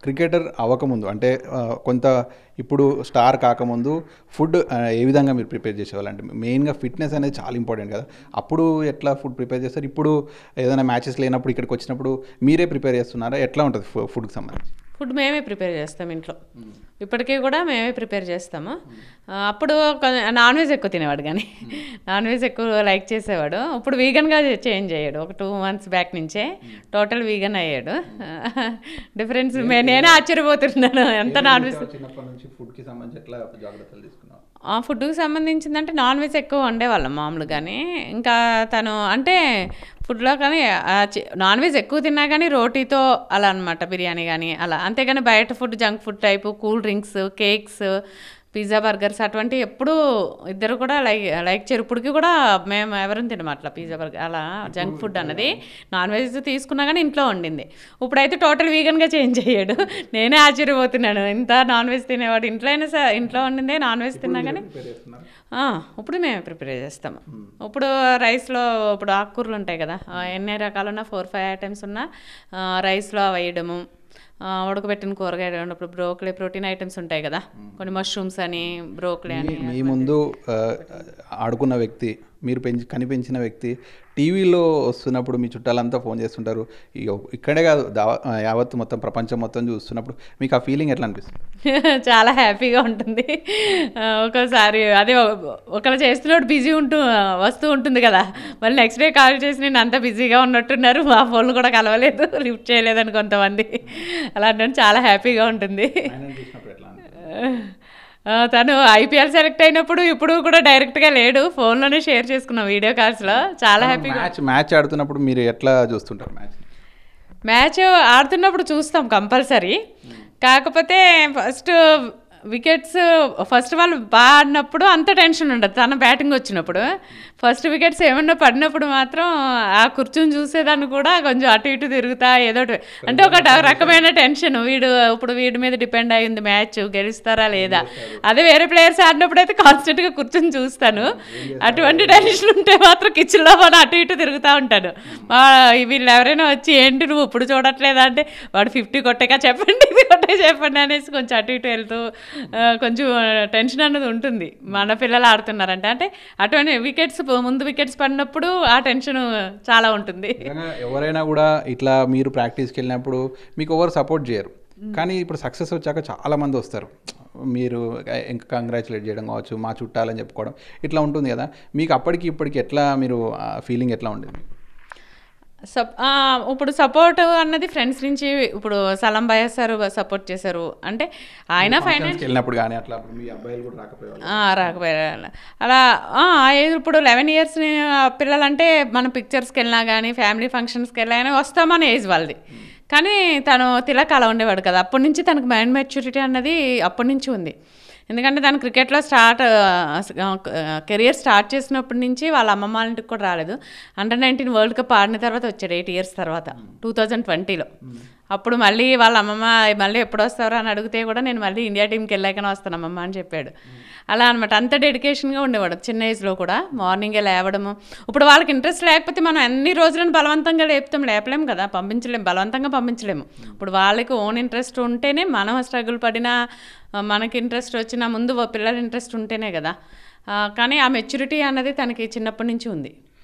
Cricketer అవ్వకముందు అంటే కొంత ఇప్పుడు స్టార్ కాకముందు ఫుడ్ ఏ విధంగా మీరు ప్రిపేర్ చేసేవాళ్ళు? అంటే మెయిన్గా ఫిట్నెస్ అనేది చాలా ఇంపార్టెంట్ కదా, అప్పుడు ఎట్లా ఫుడ్ ప్రిపేర్ చేస్తారు? ఇప్పుడు ఏదైనా మ్యాచెస్ లేనప్పుడు ఇక్కడికి వచ్చినప్పుడు మీరే ప్రిపేర్ చేస్తున్నారా? ఎట్లా ఉంటుంది ఫుడ్కి సంబంధించి? ఫుడ్ మేమే ప్రిపేర్ చేస్తాం ఇంట్లో, ఇప్పటికీ కూడా మేమే ప్రిపేర్ చేస్తాము. అప్పుడు నాన్ వెజ్ ఎక్కువ తినేవాడు, కానీ నాన్ వెజ్ ఎక్కువ లైక్ చేసేవాడు. ఇప్పుడు వీగన్గా చేంజ్ అయ్యాడు, ఒక 2 months బ్యాక్ నుంచే టోటల్ వీగన్ అయ్యాడు. డిఫరెన్స్ నేనే ఆశ్చర్యపోతున్నాను ఎంత నాన్ వెజ్. చిన్నప్పటి నుంచి ఫుడ్కి సంబంధించి ఎట్లా జాగ్రత్తలు తీసుకున్నాను? ఫుడ్కి సంబంధించిందంటే నాన్ వెజ్ ఎక్కువ వండేవాళ్ళం మామూలుగానే. ఇంకా తను అంటే ఫుడ్లో కానీ నాన్ వెజ్ ఎక్కువ తిన్నా కానీ రోటీతో అలా అనమాట, బిర్యానీ కానీ అలా. అంతేగాని బయట food junk food type cool drinks, cakes, pizza, burgers అటువంటివి ఎప్పుడు ఇద్దరు కూడా లైక్ చేయరు. ఇప్పటికి కూడా మేము ఎవరైనా తినము అట్లా పిజ్జా, బర్గర్ అలా జంక్ ఫుడ్ అన్నది. నాన్ వెజ్ తీసుకున్నా కానీ ఇంట్లో వండింది. ఇప్పుడైతే టోటల్ వీగన్గా చేంజ్ అయ్యాడు. నేనే ఆశ్చర్యపోతున్నాను, ఇంత నాన్ వెజ్ తినేవాడు ఇంట్లో అయినా ఇంట్లో వండిందే నాన్ వెజ్ తిన్నా కానీ. ఇప్పుడు మేము ప్రిపేర్ చేస్తాము. ఇప్పుడు రైస్లో ఇప్పుడు ఆకుకూరలు ఉంటాయి కదా, ఎన్ని రకాలున్నా 4-5 ఐటమ్స్ ఉన్నా రైస్లో వేయడము. ఉడకబెట్టిన కూరగాయలు ఉన్నప్పుడు బ్రోకలీ, ప్రోటీన్ ఐటమ్స్ ఉంటాయి కదా కొన్ని, మష్రూమ్స్ అని, బ్రోకలీ అని. మీ ముందు ఆడుకున్న వ్యక్తి, మీరు కనిపించిన వ్యక్తి టీవీలో వస్తున్నప్పుడు మీ చుట్టాలంతా ఫోన్ చేస్తుంటారు, ఇక్కడే కాదు యావత్ మొత్తం ప్రపంచం మొత్తం చూస్తున్నప్పుడు మీకు ఆ ఫీలింగ్ ఎట్లా అనిపిస్తుంది? చాలా హ్యాపీగా ఉంటుంది. ఒక్కోసారి అదే ఒకరు చేస్తున్నప్పుడు బిజీ వస్తూ ఉంటుంది కదా, మళ్ళీ నెక్స్ట్ డే కాల్ చేసి నేను అంత బిజీగా ఉన్నట్టున్నారు, మా ఫోన్లు కూడా కలవలేదు, లిఫ్ట్ చేయలేదని కొంతమంది. అలాంటి చాలా హ్యాపీగా ఉంటుంది. తను ఐపీఎల్ సెలెక్ట్ అయినప్పుడు ఇప్పుడు కూడా డైరెక్ట్గా లేడు, ఫోన్లోనే షేర్ చేసుకున్నాం వీడియో కాల్స్లో. చాలా హ్యాపీగా. మ్యాచ్ ఆడుతున్నప్పుడు మీరు ఎట్లా చూస్తుంటారు? మ్యాచ్ ఆడుతున్నప్పుడు చూస్తాం కంపల్సరీ. కాకపోతే ఫస్ట్ వాళ్ళు బాగా ఆడినప్పుడు అంత టెన్షన్ ఉండదు, తన బ్యాటింగ్ వచ్చినప్పుడు. ఫస్ట్ వికెట్స్ ఏమన్నా పడినప్పుడు మాత్రం ఆ కూర్చుని చూసేదాన్ని కూడా కొంచెం అటు ఇటు తిరుగుతా ఏదో అంటే ఒక రకమైన టెన్షన్. ఇప్పుడు వీడి మీద డిపెండ్ అయ్యింది మ్యాచ్, గెలుస్తారా లేదా. అదే వేరే ప్లేయర్స్ ఆడినప్పుడు అయితే కాన్స్టెంట్గా కూర్చొని చూస్తాను. అటువంటి టెన్షన్ ఉంటే మాత్రం కిచెన్లో మనం అటు ఇటు తిరుగుతూ ఉంటాను. వీళ్ళు ఎవరైనా వచ్చి ఏంటి నువ్వు ఇప్పుడు చూడట్లేదా అంటే, వాడు 50 కొట్టాక చెప్పండి, ఇది కొట్టే చెప్పండి అనేసి కొంచెం అటు ఇటు వెళ్తూ కొంచెం టెన్షన్ అన్నది ఉంటుంది. మన పిల్లలు ఆడుతున్నారంటే అంటే అటువంటి ముందు వికెట్స్ పడినప్పుడు ఆ టెన్షన్ చాలా ఉంటుంది. ఎవరైనా కూడా ఇట్లా మీరు ప్రాక్టీస్కి వెళ్ళినప్పుడు మీకు ఎవరు సపోర్ట్ చేయరు, కానీ ఇప్పుడు సక్సెస్ వచ్చాక చాలా మంది వస్తారు, మీరు ఇంకా కంగ్రాచులేట్ చేయడం కావచ్చు, మా చుట్టాలని చెప్పుకోవడం ఇట్లా ఉంటుంది కదా. మీకు అప్పటికి ఇప్పటికి ఎట్లా మీరు ఫీలింగ్ ఎట్లా ఉండేది? ఇప్పుడు సపోర్ట్ అన్నది ఫ్రెండ్స్ నుంచి, ఇప్పుడు సలం భయ్య సార్ సపోర్ట్ చేశారు అంటే ఆయన ఫైనాన్స్ వెళ్ళినప్పుడు కానీ అట్లా మీ అబ్బాయిలు కూడా రాకపోయారు అలా. ఇప్పుడు 11 years పిల్లలంటే మనం పిక్చర్స్కి వెళ్ళినా కానీ ఫ్యామిలీ ఫంక్షన్స్కి వెళ్ళినా వస్తామని ఏజ్ వాళ్ళది. కానీ తను తిలక్ అలా ఉండేవాడు కదా, అప్పటి నుంచి తనకు మైండ్ మెచ్యూరిటీ అన్నది అప్పటి నుంచి ఉంది. ఎందుకంటే తను క్రికెట్లో కెరియర్ స్టార్ట్ చేసినప్పటి నుంచి వాళ్ళ అమ్మమ్మ వాళ్ళ ఇంటికి కూడా రాలేదు. Under-19 వరల్డ్ కప్ ఆడిన తర్వాత వచ్చాడు 8 years తర్వాత 2020లో. అప్పుడు మళ్ళీ వాళ్ళ అమ్మమ్మ మళ్ళీ ఎప్పుడు వస్తారో అని అడిగితే కూడా నేను మళ్ళీ ఇండియా టీంకి వెళ్ళాకనే వస్తాను అమ్మమ్మ అని చెప్పాడు. అలా అనమాట, అంత డెడికేషన్గా ఉండేవాడు చిన్న ఏజ్లో కూడా. మార్నింగే లేవడము. ఇప్పుడు వాళ్ళకి ఇంట్రెస్ట్ లేకపోతే మనం అన్ని రోజులను బలవంతంగా లేపలేము కదా, బలవంతంగా పంపించలేము. ఇప్పుడు వాళ్ళకి ఓన్ ఇంట్రెస్ట్ ఉంటేనే, మనం స్ట్రగుల్ పడినా మనకి ఇంట్రెస్ట్ వచ్చినా ముందు పిల్లల ఇంట్రెస్ట్ ఉంటేనే కదా. కానీ ఆ మెచ్యూరిటీ అన్నది తనకి చిన్నప్పటి నుంచి ఉంది.